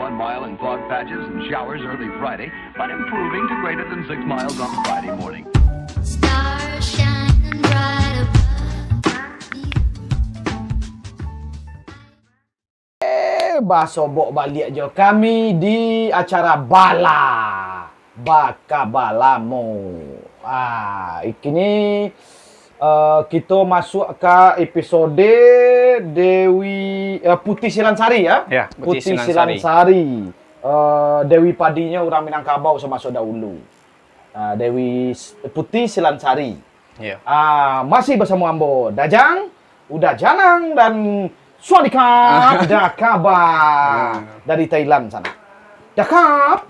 1 mile in fog patches and showers early Friday, but improving to greater than 6 miles on Friday morning. Stars shining bright above. Basobok balik je kami di acara Bakabalamu. Ini kita masuk ke episode Dewi Putih Silansari ya. Ya, Putih Silansari. Dewi Padinya orang Minangkabau semasuk dahulu. Dewi Putih Silansari. Ya. Masih bersama Ambo Dajang, Uda Janang dan Swadikap Dakaba dari Thailand sana. Dakap.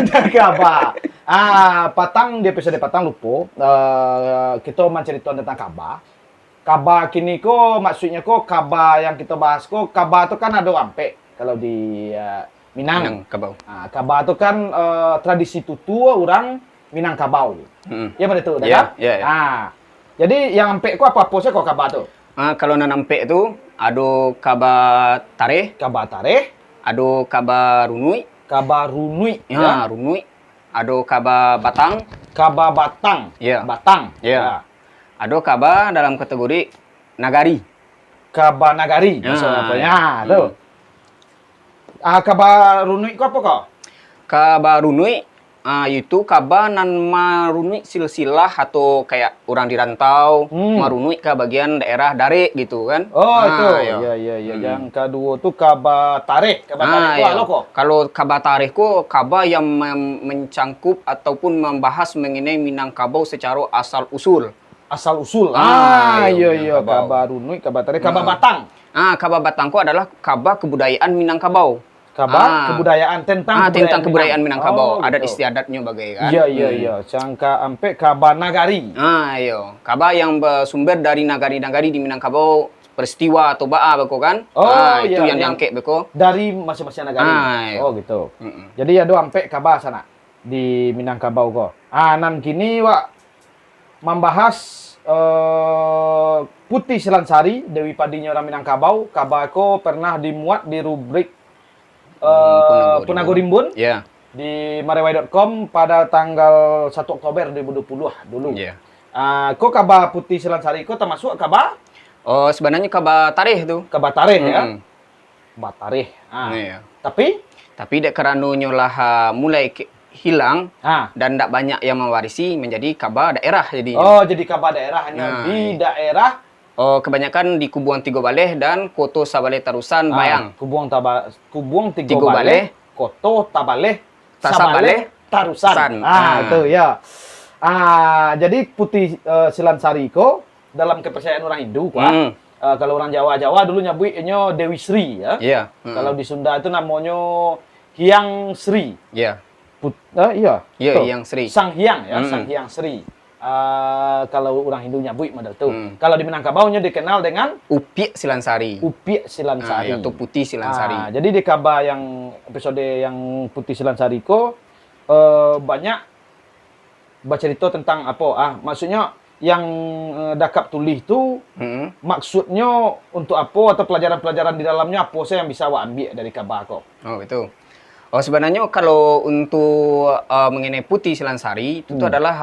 Dakaba. Patang di episode patang lupa kita menceritakan tentang Kaba. Kaba kini ko maksudnya ko Kaba yang kita bahas ko Kaba itu kan ada ampe kalau di Minang. Minangkabau. Kaba itu kan tradisi tutu orang Minangkabau. Ya benar itu, Ya, ya, ya. Jadi yang ampe ko apa sih ko Kaba tuh? Kalau nanampe itu ada Kaba Tareh, Kaba Tareh, ada Kaba Runui, Kaba Runui, ya, Runui, ada Kaba Batang, Kaba Batang, Ya. Batang, ya. Ada Kaba dalam kategori Nagari. Kaba Nagari, maksudnya apa ya? Tuh. Kaba Runui ko apa kok? Kaba Runui itu Kaba nan marunui silsilah atau kayak orang di rantau, marunui ke bagian daerah Dare gitu kan. Oh, itu. Iya. Iya. Yang kedua tuh Kaba Tareh. Kaba Tareh itu apa kok? Kalau Kaba Tareh ko Kaba yang mencangkup ataupun membahas mengenai Minangkabau secara asal usul. Asal usul. Iya. Kaba Runui, Kaba Tareh, Kaba Batang. Kaba Batang ko adalah Kaba kebudayaan Minangkabau. Kaba kebudayaan tentang kebudayaan Minangkabau. Adat gitu. istiadatnya bagai kan. Iya. Sangka ampe Kaba Nagari. Iya. Kaba yang bersumber dari nagari-nagari di Minangkabau, peristiwa atau ba'a beko kan. Itu yang diangkat beko. Dari masing-masing nagari. Iya. Oh gitu. Jadi ada ampe Kaba sana di Minangkabau ko. Nan kini wak membahas Putih Silansari, Dewi Padinya orang Minangkabau. Kaba ko pernah dimuat di rubrik Punagorimbun Ya. di marewai.com pada tanggal 1 Oktober 2020 dulu. Ya. Kok Kaba Putih Silansari kok termasuk Kaba? Oh, sebenarnya Kaba Tareh tuh. Kaba Tareh ya. Kaba Tareh. Iya. Tapi dek kerana nyolah mulai hilang dan tidak banyak yang mewarisi menjadi Kaba daerah jadi. Oh, jadi Kaba daerah hanya di daerah kebanyakan di Kubuang Tigo Baleh dan Koto Sabale Tarusan Bayang. Kubuang Tigo Baleh, Koto Tabaleh, Sabale, Tarusan. Itu ya. Jadi Putih Silansari ko dalam kepercayaan orang Hindu kalau orang Jawa dulu nyebutnya Dewi Sri ya. Iya. Kalau di Sunda itu namanya Hyang Sri. Iya. Iya. Iya, Hyang Sri. Sang Hyang ya, Sang Hyang Sri. Kalau orang Hindu nyebut model tuh. Kalau di Minangkabau-nya dikenal dengan Upik Silansari. Upik Silansari. Atau Putih Silansari. Jadi di Kaba yang episode yang Putih Silansari ko banyak bercerita tentang apa? Maksudnya yang dakap tulis itu maksudnya untuk apa atau pelajaran-pelajaran di dalamnya apa sih yang bisa awak ambil dari Kaba ko? Oh, itu. Oh, sebenarnya kalau untuk mengenai Putih Silansari itu adalah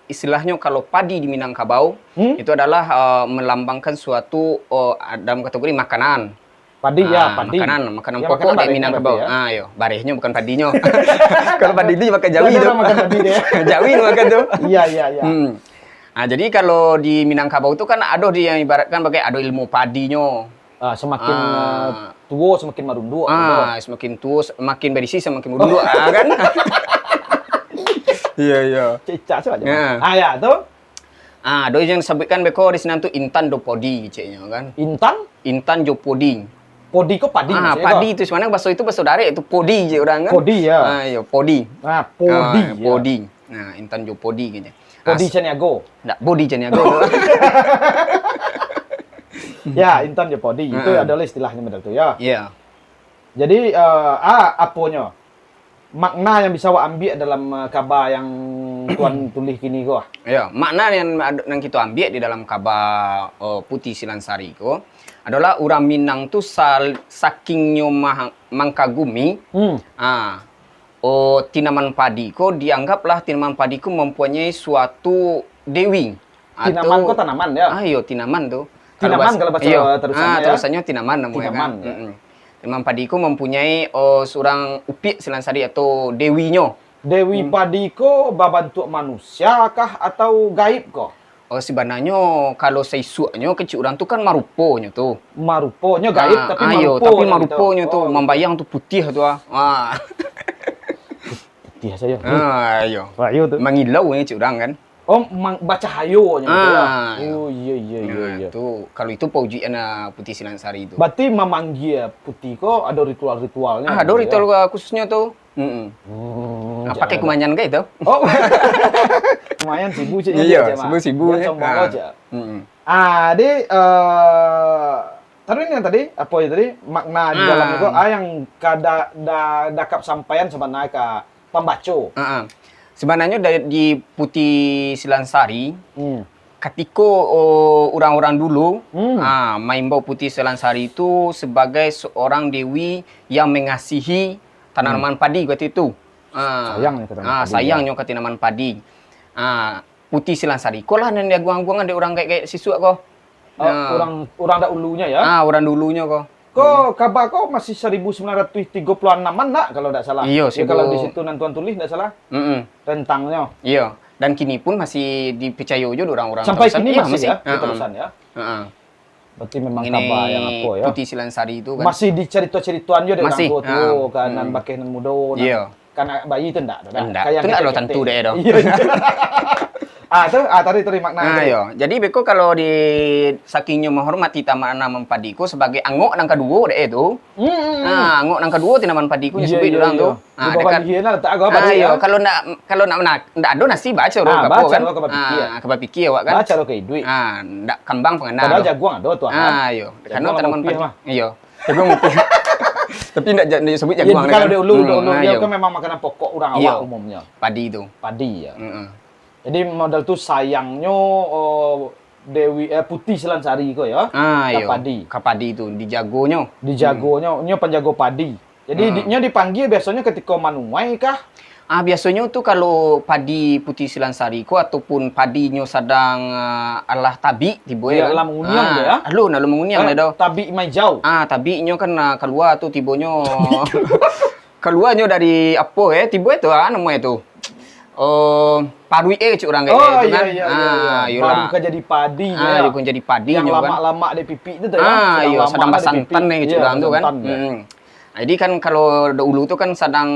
istilahnya kalau padi di Minangkabau itu adalah melambangkan suatu dalam kategori makanan. Padi ya, padi. Makanan Ya, pokok makanan di Minangkabau. ya. Barehnya bukan padinya. Kalau padi itu pakai jawi Dia tuh. makan padi deh. Jawi makan tuh. Iya. Jadi kalau di Minangkabau itu kan ada yang ibaratkan pakai ada ilmu padinya. Semakin tua semakin marundu. Semakin tua semakin berisi semakin marundu kan. Iya. Cicak saja. Ya. Ya tuh. Doi yang disebutkan beko di sini tuh Intan Dopodi ceknya kan. Intan Jopodi. Podi kok padi maksudnya padi kok? itu sebenarnya bahasa itu bahasa Dare itu podi je orang kan. Podi ya. Iya, podi. Podi. Podi. Intan Jopodi gitu. Podi Caniago. Enggak, bodi Caniago. Ya, Intan Jopodi itu adalah istilahnya betul tuh ya. Iya. Jadi apanya? Makna yang bisa ambil dalam Kaba yang tuan tulis kini kok. Ya, makna yang kita ambil di dalam Kaba Putih Silansari ko adalah orang Minang tu sakingnya mengkagumi. Tinaman padi ko dianggaplah tinaman padi ko mempunyai suatu dewi. Tinaman kok tanaman ya? Ayo tinaman tu. Tinaman kalau bahasa terusannya ya? Terusannya tinaman namanya Tinaman, kan. ya. Tinaman padi ko mempunyai seorang upik selansari atau dewinya. Dewi padi ko babantuk manusia kah atau gaib kok? Sebenarnya kalau seisuaknya kecil orang tu kan maruponya tu. Maruponya gaib tapi ayo, marupo. tapi maruponya tu membayang tu putih tu Putih saja. Ayo. Ayo tu. Mengilau ni cik orang kan. Oh, baca hayonya gitu ya. Iya. Oh iya. Tu kalau itu pujian putih silansari itu. Berarti memanggil putih kok ada ritual-ritualnya. Ada gitu ritual ya? khususnya tu. Pakai kemanyan ke itu? Oh. Lumayan sibuk cik. Iya, sibuk. Dia sombong aja. Di tadi apa ya tadi makna di dalam itu yang kada dakap sampaian sebenarnya ke pembaca. Sebenarnya di Putih Silansari, ketika orang-orang dulu main bau Putih Silansari itu sebagai seorang dewi yang mengasihi tanaman padi waktu itu. Sayangnya ke tanaman padi. Sayangnya ke tanaman padi. Putih Silansari. Kok lah nanti guang-guang ada orang kayak siswa kok. Orang dahulunya ya? Orang dulunya kok. Kok kabar kok masih 1936-an nak kalau tidak salah. Iya, ya, kalau di situ nantuan tulis tidak salah. Rentangnya. Iya. Dan kini pun masih dipercaya juga orang-orang. Sampai kini masih ya, ya? terusan ya. Berarti memang ini kabar yang apa ya. Putih Silansari itu kan. Masih di cerita-cerituan juga dari Masih. orang tua tu kanan bakeh nan muda. Iya. Karena bayi itu enggak. Enggak. Itu enggak lo tentu deh dong. Tadi makna. Iya. Jadi beko kalau di sakingnya menghormati tanaman padiku sebagai angok nang kedua deh itu. Angok nang kedua tanaman padiku disebut orang tu. Dekat hiena letak aku apa iya, kalau nak ada nasi baca orang kapo kan. Kapan pikir awak kan. Baca lo ke duit. Ndak kembang pengenal. Padahal jaguang ada tuh. Iya. Karena tanaman padi. Iya. Jaguang putih. Tapi ndak disebut jaguang. Kalau dulu dia kan memang makanan pokok orang awak umumnya. Padi itu. Padi ya. Jadi modal tuh sayangnya Dewi Putih Silansari kok ya. Kapadi. Kapadi itu dijagonya. Nya penjago padi. Jadi nya dipanggil biasanya ketika manuai kah? Biasanya tuh kalau padi Putih Silansari ko ataupun padinya sedang Allah tabi tiba ya. Kan. Mengunyang ya. Lalu mengunyang dah. Tabi majau. Tabinya kan keluar tuh tibonya. Keluarnya dari apa tiba itu namanya itu. Parui cik orang kayak gitu kan. Iya. Baru kan jadi padi ya. Dia pun jadi padi yang kan. lama-lama di pipi itu ya. Iya, sedang basantan nih cik orang tu kan. Jadi kan kalau dahulu tu kan sedang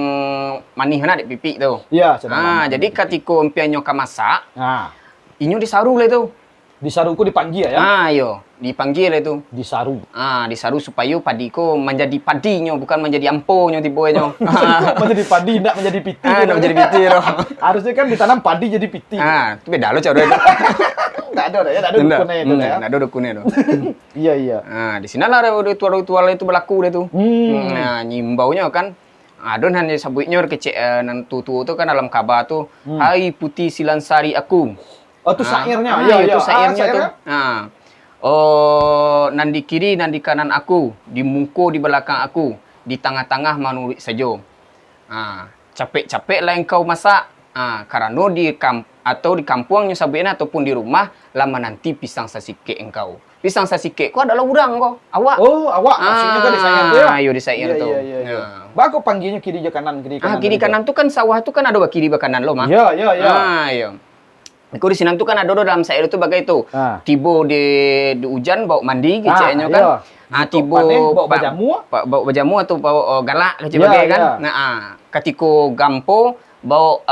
manih nak di pipi tu. Iya, sedang. Jadi ketika empiannya ka masak, inyo disaru lah tu. Disaru ku dipanggil ya. Iya, dipanggil lah tu. Disaru. Disaru supaya padi ko menjadi padinya bukan menjadi amponya tibonya. Menjadi padi tidak menjadi piti. Tidak menjadi piti loh. Harusnya kan ditanam padi jadi piti. Itu beda loh cara itu. Enggak ada ya, enggak ada dukunnya itu ya. Enggak ada dukunnya tu. Iya. Di sinalah ritual-ritual itu berlaku deh tu. Nyimbaunya kan ada hanya sabutnya kecil nan tutu tu kan dalam kabar tu, "Hai Putih Silansari aku." Oh, itu syairnya. Itu syairnya tu. Nan di kiri, nan di kanan aku, di muka, di belakang aku, di tengah-tengah manurik saja. Capek-capeklah engkau masak. Karena di kampungnya sabena ataupun di rumah, lama nanti pisang sasikek engkau. Pisang sasikek kau adalah orang kau, awak. Oh, awak. Maksudnya kan disair tu ya? Iya, disair tu. Iya. Bagus panggilnya kiri kanan, kiri kanan. Kiri kanan tu kan sawah tu kan ada kiri kanan lo mah. Iya. Iya. Kau di sini tu kan ada dalam syair tu bagai tu. Tibo di hujan bawa mandi keceknya kan. Tibo bawa bajamu. Bawa bajamu atau bawa galak kecek bagai kan. Ketika gampo bawa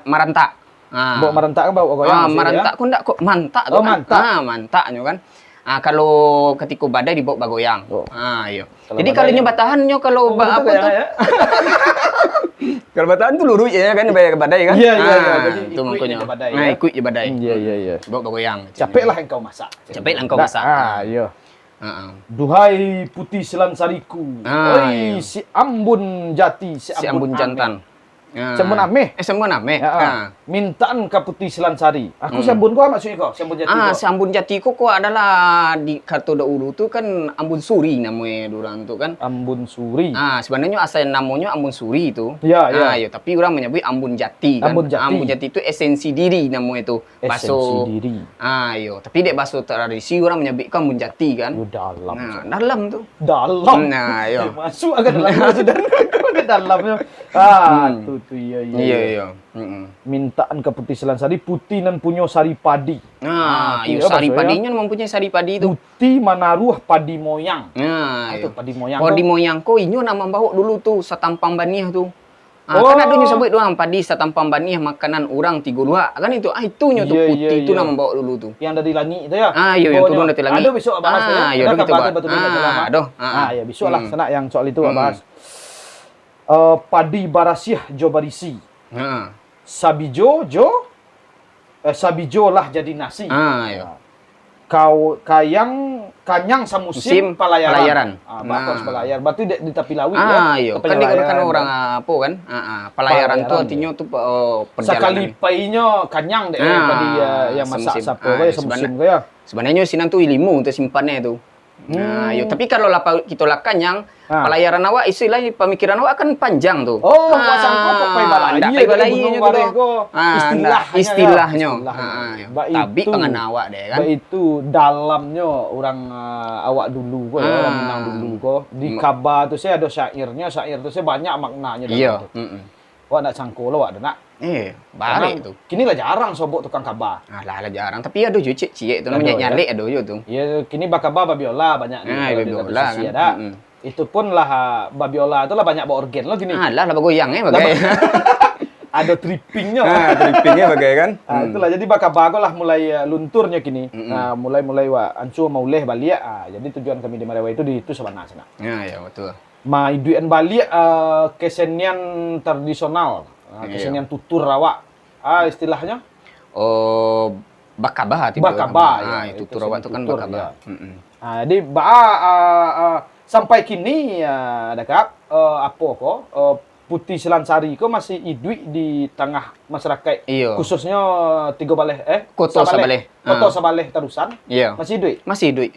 marantak. Bawa marantak kan bawa goyang. Marantak kau ndak kok mantak tu kan. Mantaknya kan. Kalau ketika badai dibawa bagoyang. Iya. Jadi kalau nyoba tahannya kalau apa tu. Kalau batahan tu lurus ya kan badai kan? Iya. Itu makanya. Ikut je badai. Iya. Bawa goyang. Capeklah engkau masak. Iya. Duhai Putih Silansariku. Oi, si Ambon Jati, si Ambon jantan. Sambun ameh. Sambun ameh. Mintaan ke Putih Selansari. Aku sambun kau maksudnya kau, sambun jati kau. Sambun jati ko adalah di kartu dahulu tu kan Ambon Suri namanya durang tu kan. Ambon Suri. Sebenarnya asal namanya Ambon Suri itu. Ya, ya. Yo, tapi orang menyebut Ambon Jati kan. Ambon Jati. Ambon Jati itu esensi diri namanya itu. Esensi diri. Yo, tapi dek bahasa tradisi orang menyebut Ambon Jati kan. Dalam. Dalam tu. Dalam. Yo. Masuk agak dalam sudah. Ke dalamnya. Tu iya. Iya. Mintaan ke Putih Selansari putih nan punyo sari padi. Yo sari padinya mempunyai sari padi itu. Putih manaruh padi moyang. Itu padi moyang. Padi moyang ko inyo nama bawa dulu tu satampang baniah tu. Kan ada nyo sebut doang padi satampang baniah makanan orang 32. Kan itu itunya tu putih itu nama bawa dulu tu. Yang dari langit tu ya. Yo yang turun dari langit. Ada besok bahas ya. Yo kita bahas. Ya besok lah sana yang soal itu bahas. Padi barasiah jo barisi. Sabijo lah jadi nasi. Kanyang samusim pelayaran. Batos pelayar. Berarti di tepi laut ya. Iya. Kan dikatakan orang apa kan? Pelayaran tu artinya tu perjalanan. Sekali painya kanyang deh tadi yang masak sapo ya semusim ya. Sebenarnya sinan tu ilmu untuk simpannya tu. Tapi kalau kita kanyang pelayaran awak istilahnya pemikiran awak kan panjang tu. Pasang pai balai tu. Istilahnya. Tapi pengen awak deh kan. Itu dalamnya orang awak dulu ko orang Minang dulu ko. Di Kaba tu saya ada syairnya, syair tu saya banyak maknanya dalam Iya. Wak nak cangkul lah wak ada nak. Baik tu. Kini lah jarang sobok tukang Kaba. Lah jarang. Tapi ada je cik-cik tu namanya nyalik ada je tu. Ya, kini bakaba babiola banyak ni. Babiola kan. Ada. Itu pun lah babiola tu lah banyak bawa organ lo gini. Lah bagoyang bagai. Ada trippingnya. Trippingnya bagai kan. Itulah jadi bakaba lah mulai lunturnya kini. Mulai wak ancu mauleh balik. Jadi tujuan kami di Marewa itu di itu sebenarnya sana. Ya betul. Maiduan balik kesenian tradisional. Kesenian tutur rawak. Istilahnya Bakaba tiba. Bakaba itu tutur rawak itu kan bakaba. Jadi sampai kini dekat apa kok Putih Selansari ko masih hidup di tengah masyarakat khususnya Tiga Baleh Koto Sabaleh. Koto Sabaleh terusan. Iya. Masih hidup. Masih hidup.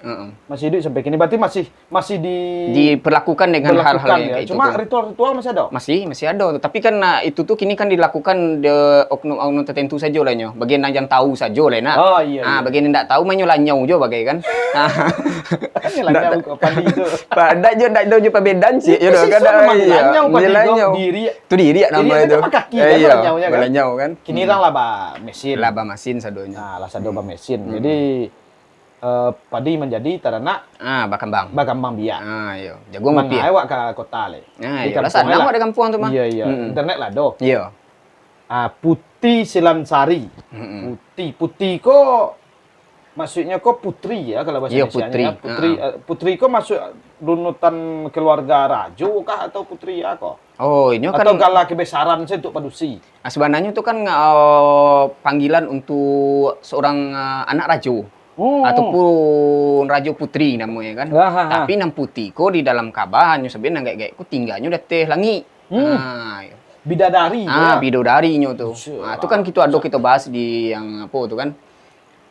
Masih hidup sampai kini berarti masih diperlakukan dengan hal-hal yang kayak itu. Cuma ritual-ritual masih ada. Masih ada. Tapi kan itu tuh kini kan dilakukan di oknum-oknum tertentu saja lah nyo. Bagian yang tahu saja lah nak. Bagian yang tak tahu mainnya lanyau je bagai kan. Lanyau padi itu. Pada je tak tahu je perbedaan sih. Ya kan lanyau diri. Tu diri nama itu. Kaki lanyaunya kan. Lanyau kan. Kini orang laba mesin. Laba mesin sadonya. Lah sado mesin. Jadi padi menjadi teranak bakambang biak. Iya. Jagung mati. Mana awak ke kota le. Iya. Lah sana awak di kampung tu mah. Iya. Internet lah do. Iya. Putih Selansari. Putih ko maksudnya ko putri ya kalau bahasa Indonesia. Putri ko masuk runutan keluarga rajo kah atau putri ya ko? Ini kan atau gala kebesaran saya untuk padusi. Sebenarnya itu kan panggilan untuk seorang anak rajo. Ataupun rajo putri namanya kan. Tapi nam putih ko di dalam Kabah hanya sebenarnya gak tinggalnya udah teh langit. Bidadari. Bidadarinya tu. Itu kan kita bahas di yang apa tu kan.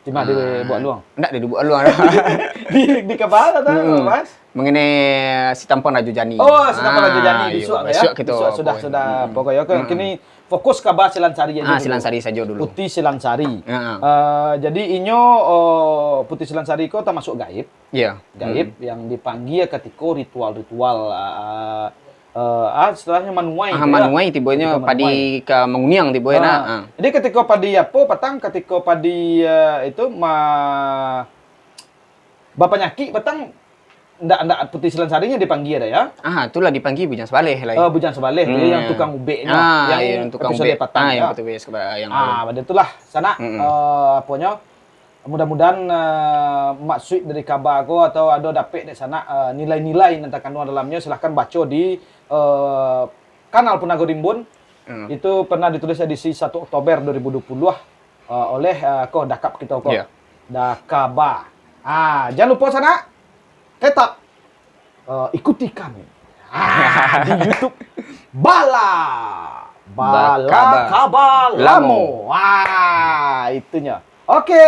Di mana di buat luang? Enggak di buat luang. di Kabah atau Mas? Mengenai si tampon Rajo Jani. Si tampon Rajo Jani besok kita. Sudah pokoknya kini fokus Kabah Selansari aja. Selansari saja dulu. Putih Selansari. Jadi inyo Putih Selansari ko termasuk gaib. Iya. Gaib yang dipanggil ketika ritual-ritual setelahnya manuai. Manuai tibanya padi ke menguniang tibanya. Jadi ketika padi ketika padi itu Bapak Nyaki petang ndak Putih Selansarinya dipanggil ada ya. Itulah dipanggil Bujang Sebaleh lah. Bujang Sebaleh yang tukang ubeknya. Yang tukang ubek petang. Yang pada itulah sana apanya mudah-mudahan maksud dari Kabah ko atau ada dapet di sana nilai-nilai nanti kandungan dalamnya silahkan baca di kanal Punago Rimbun. Itu pernah ditulis edisi 1 Oktober 2020 oleh Dakap kita kok. Dakaba. Jangan lupa sana tetap ikuti kami di YouTube Bala Balakabalamo. Wah, itunya. Oke.